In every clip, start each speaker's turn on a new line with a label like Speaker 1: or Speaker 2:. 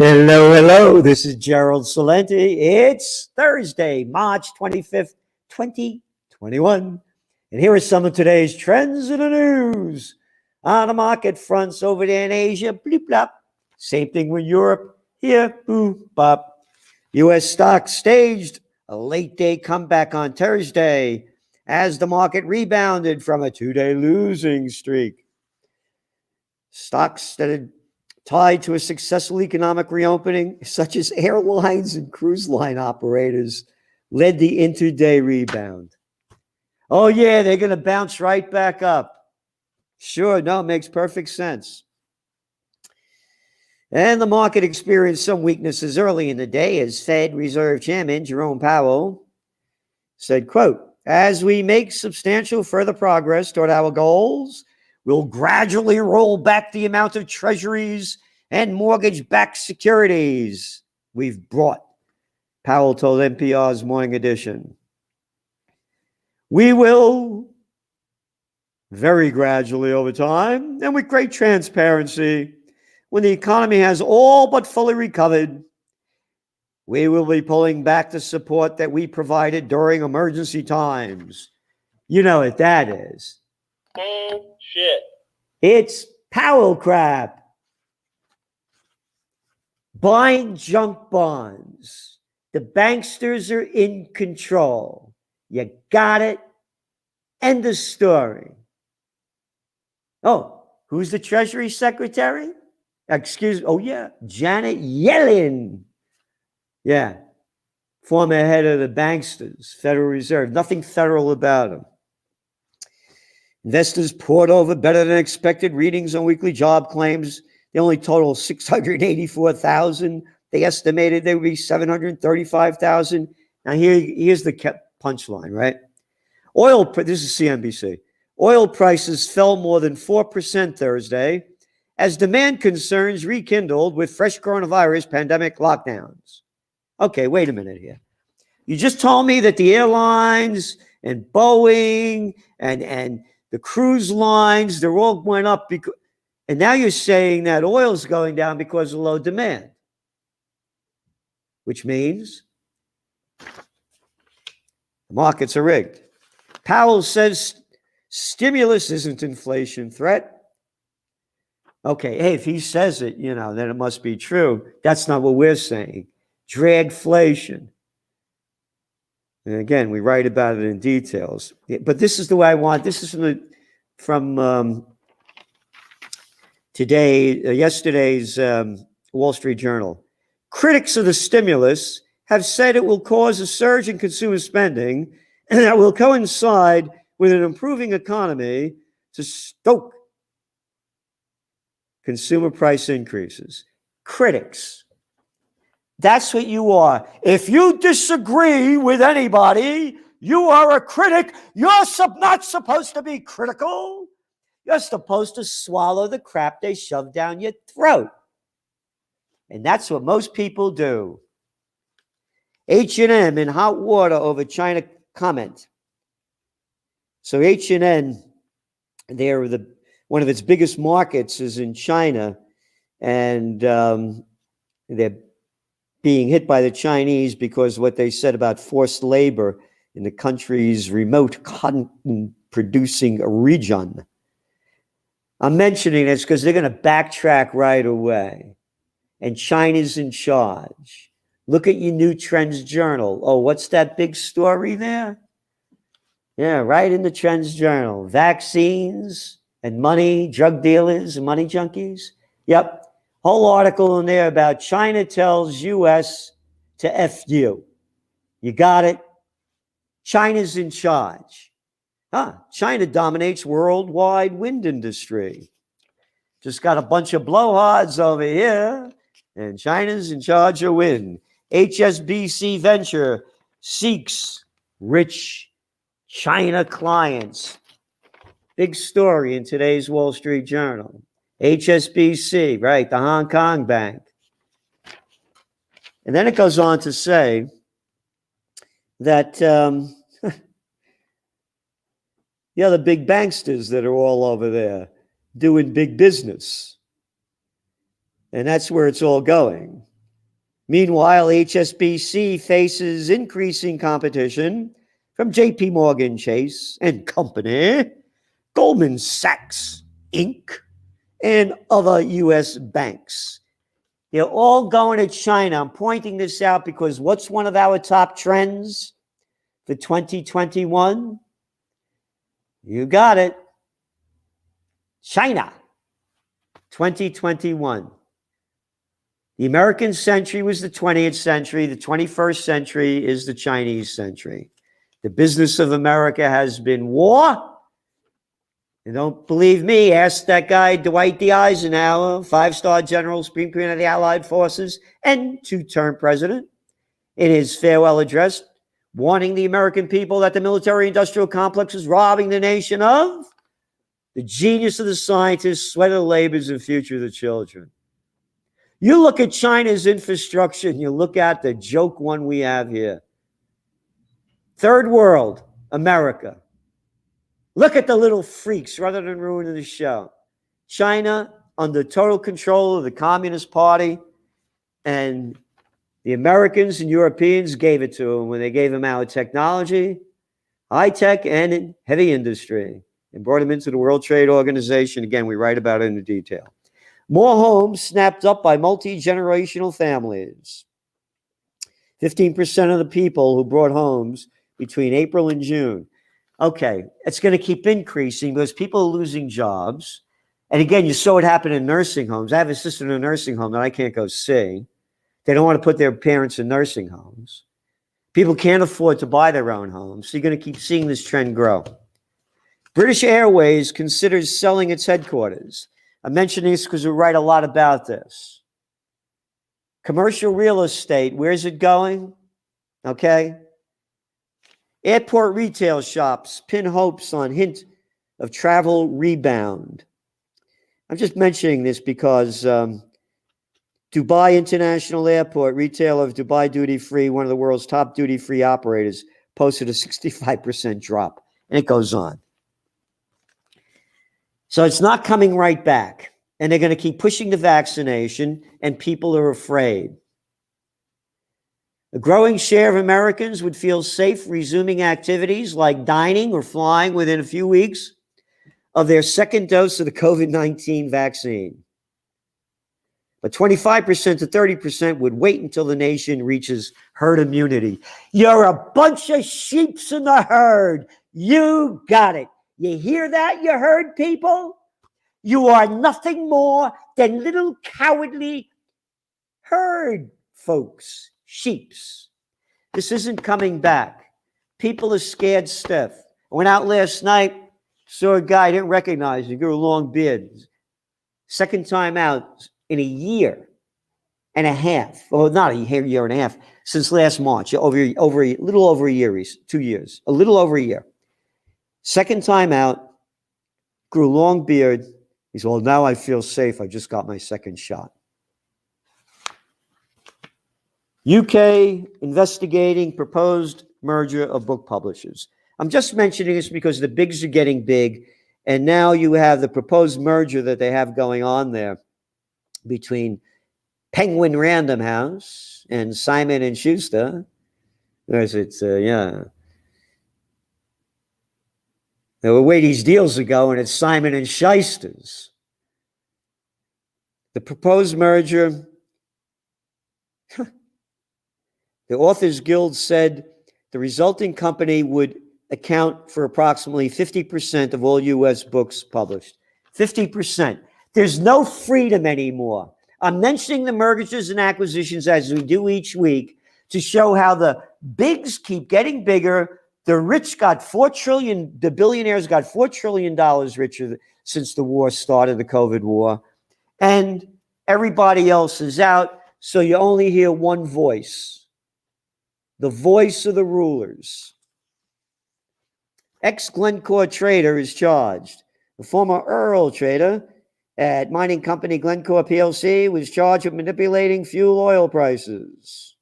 Speaker 1: Hello, hello. This is Gerald Celente. It's Thursday, March 25th, 2021. And here are some of today's trends in the news. On the market fronts over there in Asia, bleep, blop. Same thing with Europe. Here, boom, bop. U.S. stocks staged a late-day comeback on Thursday as the market rebounded from a two-day losing streak. Stocks that had tied to a successful economic reopening, such as airlines and cruise line operators, led the intraday rebound. Oh, yeah, they're going to bounce right back up. Sure, no, it makes perfect sense. And the market experienced some weaknesses early in the day as Fed Reserve Chairman Jerome Powell said, quote, "As we make substantial further progress toward our goals, we'll gradually roll back the amount of treasuries and mortgage-backed securities we've brought," Powell told NPR's Morning Edition. "We will very gradually over time and with great transparency, when the economy has all but fully recovered, we will be pulling back the support that we provided during emergency times." You know what that is.
Speaker 2: Bullshit.
Speaker 1: It's Powell crap. Buying junk bonds. The banksters are in control. You got it? End of story. Oh, who's the Treasury Secretary? Janet Yellen. Yeah, former head of the banksters, Federal Reserve. Nothing federal about him. Investors poured over better than expected readings on weekly job claims. They only total 684,000. They estimated there would be 735,000. Now here's the punchline, right? This is CNBC. Oil prices fell more than 4% Thursday as demand concerns rekindled with fresh coronavirus pandemic lockdowns. Okay, wait a minute here. You just told me that the airlines and Boeing and the cruise lines, they're all went up because, and now you're saying that oil's going down because of low demand, which means the markets are rigged. Powell says stimulus isn't inflation threat. Okay, hey, if he says it, then it must be true. That's not what we're saying. Dragflation. And again, we write about it in details. But this is the way I want. This is from yesterday's Wall Street Journal. Critics of the stimulus have said it will cause a surge in consumer spending that will coincide with an improving economy to stoke consumer price increases. Critics. That's what you are. If you disagree with anybody, you are a critic. You're not supposed to be critical. You're supposed to swallow the crap they shove down your throat. And that's what most people do. H&M in hot water over China comment. So H&M, one of its biggest markets is in China, and they're being hit by the Chinese because of what they said about forced labor in the country's remote cotton-producing region. I'm mentioning this because they're going to backtrack right away. And China's in charge. Look at your New Trends Journal. Oh, what's that big story there? Yeah, right in the Trends Journal. Vaccines and money, drug dealers and money junkies. Yep. Whole article in there about China tells U.S. to F you. You got it? China's in charge. China dominates worldwide wind industry. Just got a bunch of blowhards over here, and China's in charge of wind. HSBC Venture seeks rich China clients. Big story in today's Wall Street Journal. HSBC, right, the Hong Kong bank. And then it goes on to say that the big banksters that are all over there doing big business. And that's where it's all going. Meanwhile, HSBC faces increasing competition from JP Morgan Chase and Company, Goldman Sachs, Inc., and other U.S. banks. They're all going to China. I'm pointing this out because what's one of our top trends for 2021? You got it. China. 2021. The American century was the 20th century. The 21st century is the Chinese century. The business of America has been war. You don't believe me? Ask that guy, Dwight D. Eisenhower, 5-star general, Supreme Commander of the Allied Forces, and 2-term president, in his farewell address, warning the American people that the military-industrial complex is robbing the nation of the genius of the scientists, sweat of the labors, and future of the children. You look at China's infrastructure and you look at the joke one we have here. Third world, America. Look at the little freaks rather than ruining the show. China under total control of the Communist Party, and the Americans and Europeans gave it to them when they gave them our technology, high tech, and heavy industry, and brought them into the World Trade Organization. Again, we write about it in detail. More homes snapped up by multi-generational families. 15% of the people who brought homes between April and June. Okay, it's going to keep increasing because people are losing jobs. And again, you saw it happen in nursing homes. I have a sister in a nursing home that I can't go see. They don't want to put their parents in nursing homes. People can't afford to buy their own homes. So you're going to keep seeing this trend grow. British Airways considers selling its headquarters. I'm mentioning this because we write a lot about this. Commercial real estate, where's it going? Okay. Airport retail shops pin hopes on hint of travel rebound. I'm just mentioning this because Dubai International Airport, retailer of Dubai Duty Free, one of the world's top duty free operators, posted a 65% drop. And it goes on. So it's not coming right back. And they're going to keep pushing the vaccination, and people are afraid. A growing share of Americans would feel safe resuming activities like dining or flying within a few weeks of their second dose of the COVID-19 vaccine. But 25% to 30% would wait until the nation reaches herd immunity. You're a bunch of sheeps in the herd. You got it. You hear that, you herd people? You are nothing more than little cowardly herd folks, sheeps. This isn't coming back. People are scared stiff. I went out last night, saw a guy I didn't recognize. He grew a long beard. Second time out in a year and a half. Well, not a year and a half, since last March. A little over a year, 2 years. A little over a year. Second time out, grew a long beard. He said, well, now I feel safe. I just got my second shot. UK investigating proposed merger of book publishers. I'm just mentioning this because the bigs are getting big, and now you have the proposed merger that they have going on there between Penguin Random House and Simon and Schuster. There's yeah. The way these deals are going, it's Simon and Schuster's. The proposed merger, the Authors Guild said the resulting company would account for approximately 50% of all U.S. books published. 50%. There's no freedom anymore. I'm mentioning the mergers and acquisitions as we do each week to show how the bigs keep getting bigger. The rich got $4 trillion, the billionaires got $4 trillion richer since the war started, the COVID war. And everybody else is out, so you only hear one voice. The voice of the rulers. ExGlencore trader is charged. The former Earl trader at mining company Glencore PLC was charged with manipulating fuel oil prices.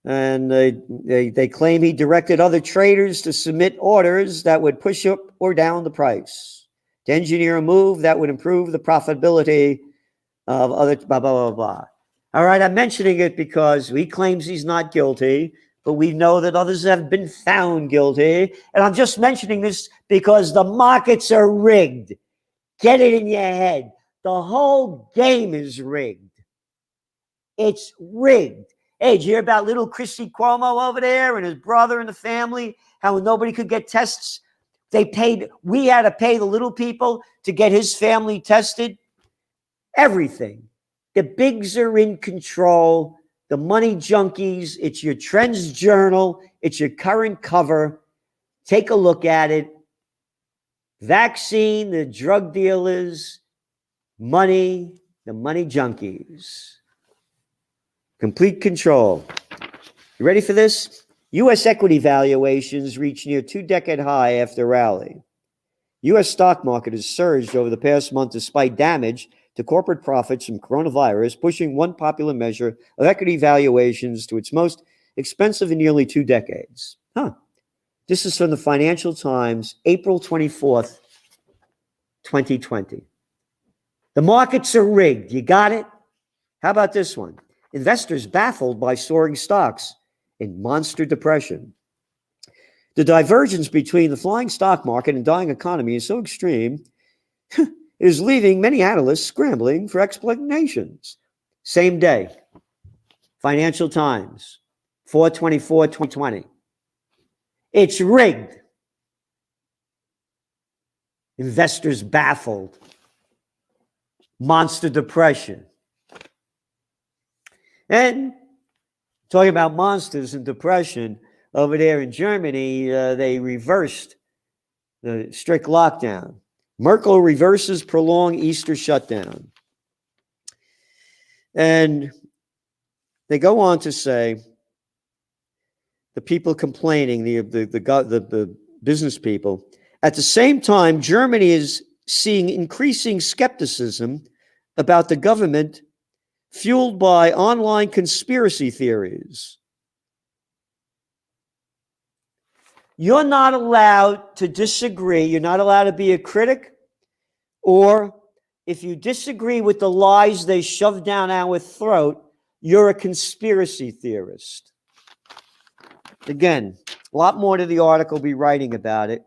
Speaker 1: And they claim he directed other traders to submit orders that would push up or down the price, to engineer a move that would improve the profitability of other blah, blah, blah, blah. All right, I'm mentioning it because he claims he's not guilty, but we know that others have been found guilty. And I'm just mentioning this because the markets are rigged. Get it in your head. The whole game is rigged. It's rigged. Hey, did you hear about little Chrissy Cuomo over there and his brother and the family? How nobody could get tests? We had to pay the little people to get his family tested. Everything. The bigs are in control. The money junkies. It's your Trends Journal. It's your current cover. Take a look at it. Vaccine, the drug dealers, money, the money junkies. Complete control. You ready for this? U.S. equity valuations reached near two-decade high after rally. U.S. stock market has surged over the past month despite damage to corporate profits from coronavirus, pushing one popular measure of equity valuations to its most expensive in nearly 2 decades. This is from the Financial Times, April 24th, 2020. The markets are rigged. You got it? How about this one? Investors baffled by soaring stocks in monster depression. The divergence between the flying stock market and dying economy is so extreme, it is leaving many analysts scrambling for explanations. Same day, Financial Times, 4/24/2020. It's rigged. Investors baffled. Monster depression. And talking about monsters and depression, over there in Germany, they reversed the strict lockdown. Merkel reverses prolonged Easter shutdown. And they go on to say, the people complaining, the business people, at the same time, Germany is seeing increasing skepticism about the government fueled by online conspiracy theories. You're not allowed to disagree. You're not allowed to be a critic. Or if you disagree with the lies they shove down our throat, you're a conspiracy theorist. Again, a lot more to the article, be writing about it.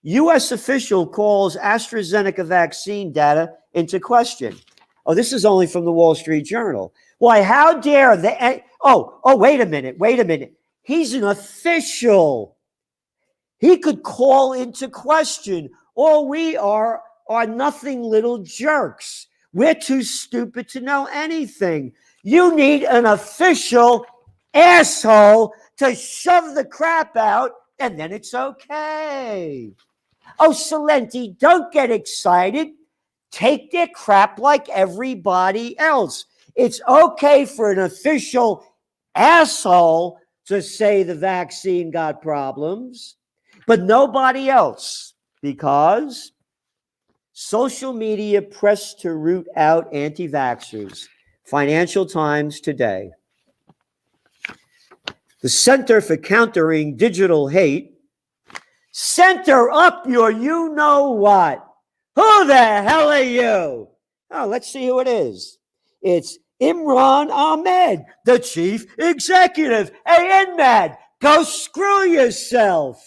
Speaker 1: U.S. official calls AstraZeneca vaccine data into question. Oh, this is only from the Wall Street Journal. Why, how dare they? Wait a minute. He's an official. He could call into question. All we are nothing little jerks. We're too stupid to know anything. You need an official asshole to shove the crap out, and then it's okay. Oh, Celente, don't get excited. Take their crap like everybody else. It's okay for an official asshole to say the vaccine got problems, but nobody else, because social media pressed to root out anti-vaxxers. Financial Times today. The Center for Countering Digital Hate. Center up your you-know-what. Who the hell are you? Oh, let's see who it is. It's Imran Ahmed, the chief executive. Hey, Ahmed, go screw yourself.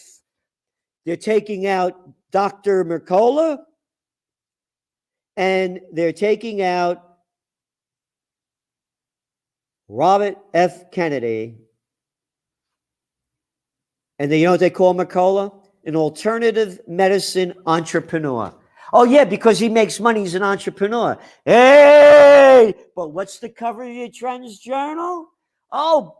Speaker 1: They're taking out Dr. Mercola, and they're taking out Robert F. Kennedy. And you know what they call Mercola? An alternative medicine entrepreneur. Oh, yeah, because he makes money. He's an entrepreneur. Hey, but what's the cover of your Trends Journal? Oh,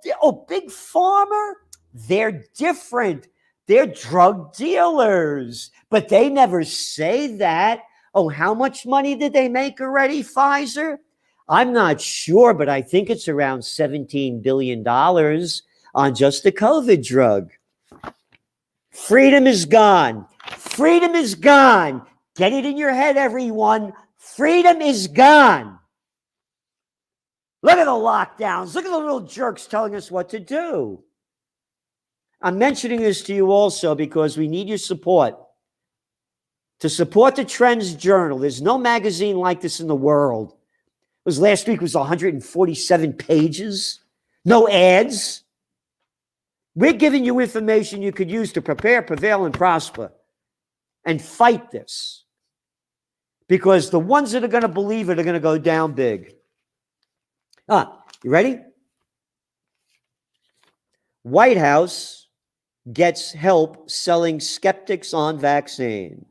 Speaker 1: Big Pharma? They're different. They're drug dealers. But they never say that. Oh, how much money did they make already, Pfizer? I'm not sure, but I think it's around $17 billion on just the COVID drug. Freedom is gone. Freedom is gone. Get it in your head, everyone. Freedom is gone. Look at the lockdowns. Look at the little jerks telling us what to do. I'm mentioning this to you also because we need your support. To support the Trends Journal, there's no magazine like this in the world. was last week was 147 pages. No ads. We're giving you information you could use to prepare, prevail, and prosper and fight this. Because the ones that are going to believe it are going to go down big. You ready? White House gets help selling skeptics on vaccine.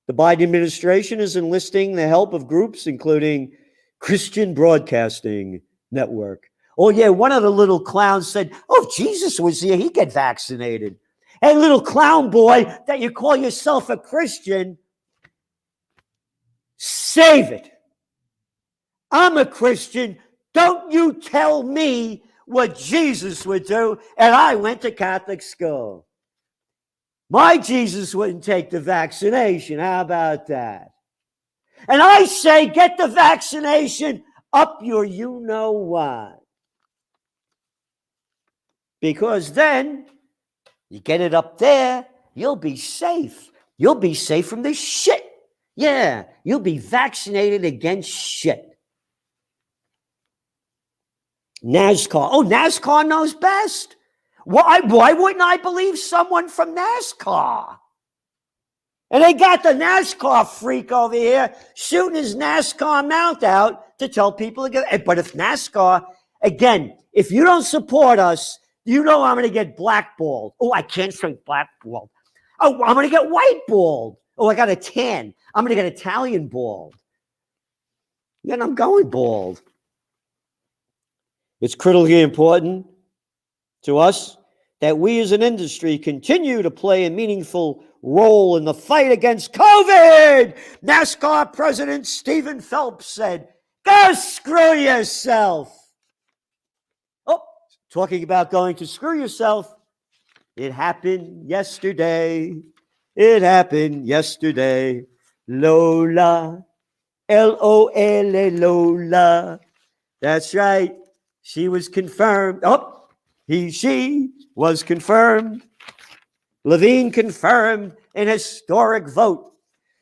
Speaker 1: The Biden administration is enlisting the help of groups including Christian Broadcasting Network. Oh, yeah, one of the little clowns said, oh, Jesus was here, he'd get vaccinated. Hey, little clown boy that you call yourself a Christian, save it. I'm a Christian. Don't you tell me what Jesus would do. And I went to Catholic school. My Jesus wouldn't take the vaccination. How about that? And I say, get the vaccination up your you-know-what. Because then you get it up there, you'll be safe. You'll be safe from this shit. Yeah, you'll be vaccinated against shit. NASCAR. Oh, NASCAR knows best. Why wouldn't I believe someone from NASCAR? And they got the NASCAR freak over here shooting his NASCAR mount out to tell people to get. But if NASCAR, again, if you don't support us, you know I'm going to get blackballed. Oh, I can't say blackballed. Oh, I'm going to get whiteballed. Oh, I got a tan. I'm going to get Italian bald. Then I'm going bald. It's critically important to us that we as an industry continue to play a meaningful role in the fight against COVID. NASCAR President Stephen Phelps said, go screw yourself. Oh, talking about going to screw yourself. It happened yesterday. It happened yesterday. Lola, L-O-L-A, Lola. That's right. She was confirmed. Oh, she was confirmed. Levine confirmed an historic vote.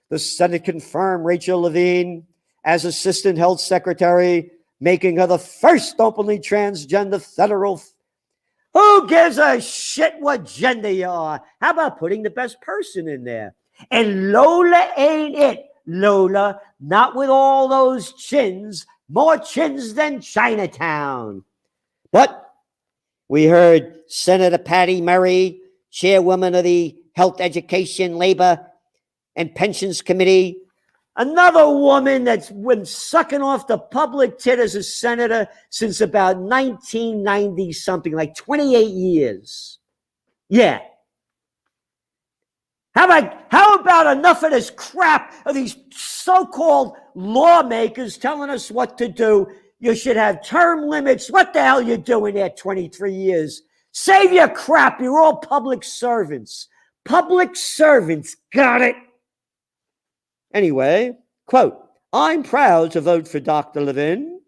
Speaker 1: The Senate confirmed Rachel Levine as Assistant Health Secretary, making her the first openly transgender federal. Who gives a shit what gender you are? How about putting the best person in there? And Lola ain't it. Lola, not with all those chins, more chins than Chinatown. But we heard Senator Patty Murray, chairwoman of the Health, Education, Labor, and Pensions Committee, another woman that's been sucking off the public tit as a senator since about 1990 something, like 28 years. Yeah. How about enough of this crap of these so-called lawmakers telling us what to do? You should have term limits. What the hell you doing there 23 years? Save your crap. You're all public servants. Public servants. Got it? Anyway, quote, I'm proud to vote for Dr. Levine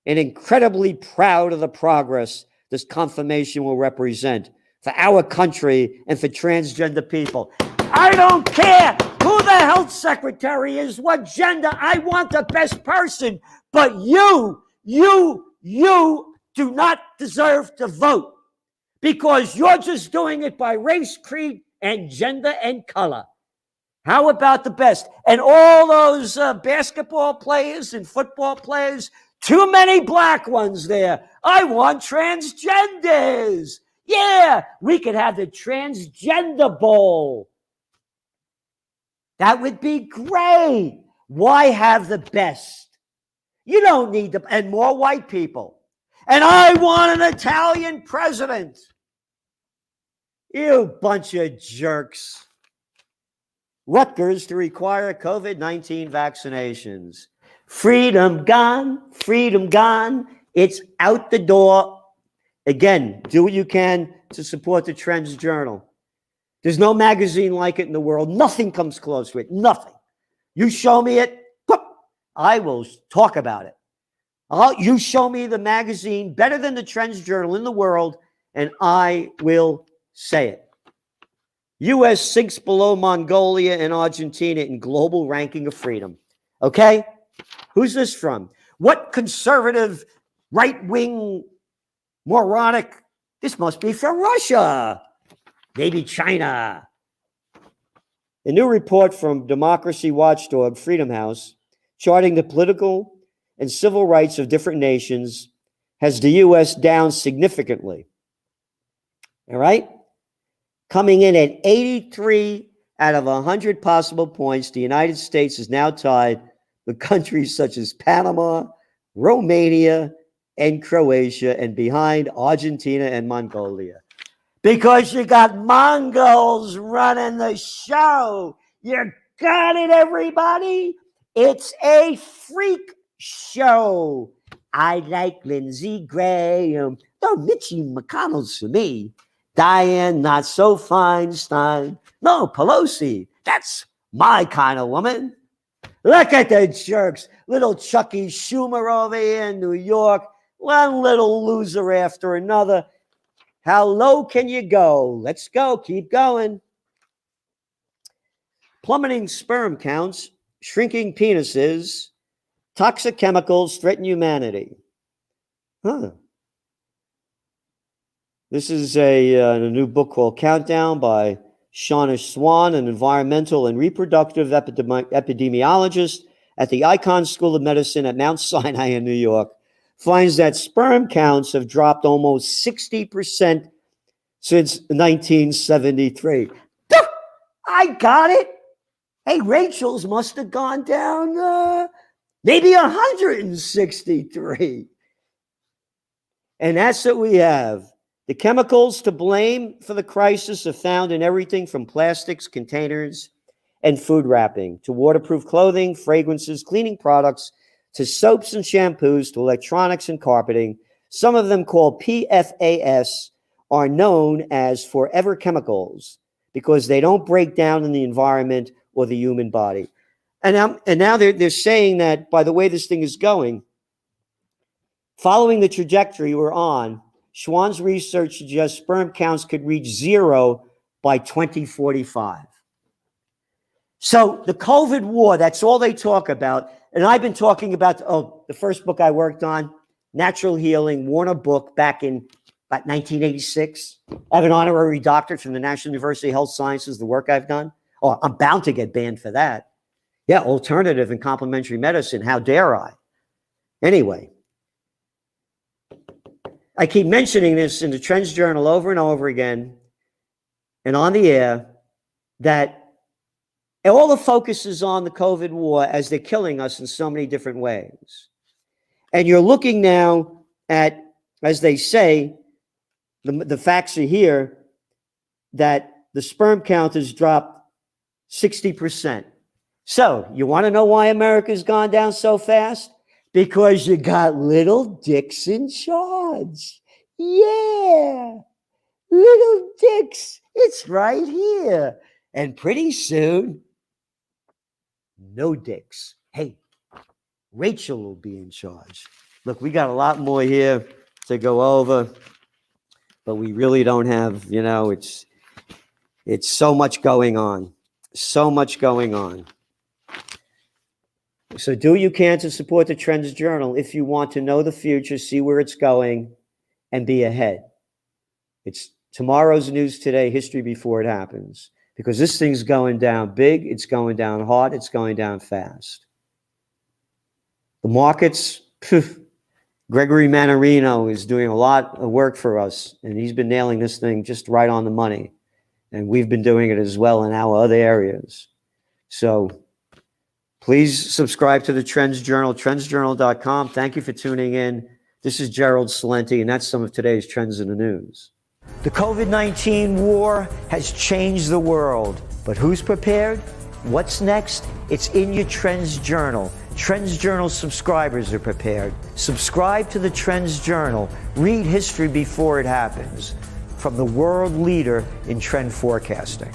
Speaker 1: and incredibly proud of the progress this confirmation will represent for our country and for transgender people. I don't care who the health secretary is, what gender. I want the best person. But you do not deserve to vote because you're just doing it by race, creed, and gender and color. How about the best? And all those basketball players and football players, too many black ones there. I want transgenders. Yeah, we could have the transgender bowl. That would be great. Why have the best? You don't need the, and more white people. And I want an Italian president. You bunch of jerks. Rutgers to require COVID-19 vaccinations. Freedom gone, freedom gone. It's out the door. Again, do what you can to support the Trends Journal. There's no magazine like it in the world. Nothing comes close to it. Nothing. You show me it, I will talk about it. You show me the magazine better than the Trends Journal in the world, and I will say it. U.S. sinks below Mongolia and Argentina in global ranking of freedom. Okay? Who's this from? What conservative, right-wing, moronic? This must be from Russia. Maybe China. A new report from democracy watchdog Freedom House, charting the political and civil rights of different nations, has the U.S. down significantly. All right? Coming in at 83 out of 100 possible points, the United States is now tied with countries such as Panama, Romania, and Croatia, and behind Argentina and Mongolia. Because you got Mongols running the show. You got it, everybody. It's a freak show. I like Lindsey Graham. No, Mitchie McConnell's for me. Diane, not so Feinstein. No, Pelosi. That's my kind of woman. Look at the jerks. Little Chucky Schumer over here in New York. One little loser after another. How low can you go? Let's go. Keep going. Plummeting sperm counts, shrinking penises, toxic chemicals threaten humanity. This is a new book called Countdown by Shauna Swan, an environmental and reproductive epidemiologist at the Icahn School of Medicine at Mount Sinai in New York, finds that sperm counts have dropped almost 60% since 1973. I got it. Hey, Rachel's must have gone down maybe 163. And that's what we have. The chemicals to blame for the crisis are found in everything from plastics, containers, and food wrapping, to waterproof clothing, fragrances, cleaning products, to soaps and shampoos, to electronics and carpeting. Some of them, called PFAS, are known as forever chemicals because they don't break down in the environment or the human body. And now they're saying that by the way this thing is going, following the trajectory we're on, Schwann's research suggests sperm counts could reach 0 by 2045. So the COVID war, that's all they talk about. And I've been talking about, the first book I worked on, Natural Healing, Warner book, back in about 1986. I have an honorary doctorate from the National University of Health Sciences, the work I've done. Oh, I'm bound to get banned for that. Yeah, alternative and complementary medicine. How dare I? Anyway, I keep mentioning this in the Trends Journal over and over again and on the air, that all the focus is on the COVID war as they're killing us in so many different ways. And you're looking now at, as they say, the facts are here, that the sperm count has dropped 60%. So you want to know why America's gone down so fast? Because you got little dicks in charge. Yeah, little dicks. It's right here. And pretty soon, no dicks. Hey, Rachel will be in charge. Look, we got a lot more here to go over, but we really don't have, it's so much going on. So much going on. So do what you can to support the Trends Journal if you want to know the future, see where it's going, and be ahead. It's tomorrow's news today, history before it happens. Because this thing's going down big, it's going down hard, it's going down fast. The markets, Gregory Mannarino is doing a lot of work for us, and he's been nailing this thing just right on the money. And we've been doing it as well in our other areas. So please subscribe to the Trends Journal, trendsjournal.com. Thank you for tuning in. This is Gerald Celente, and that's some of today's trends in the news. The COVID-19 war has changed the world, but who's prepared? What's next? It's in your Trends Journal. Trends Journal subscribers are prepared. Subscribe to the Trends Journal. Read history before it happens. From the world leader in trend forecasting.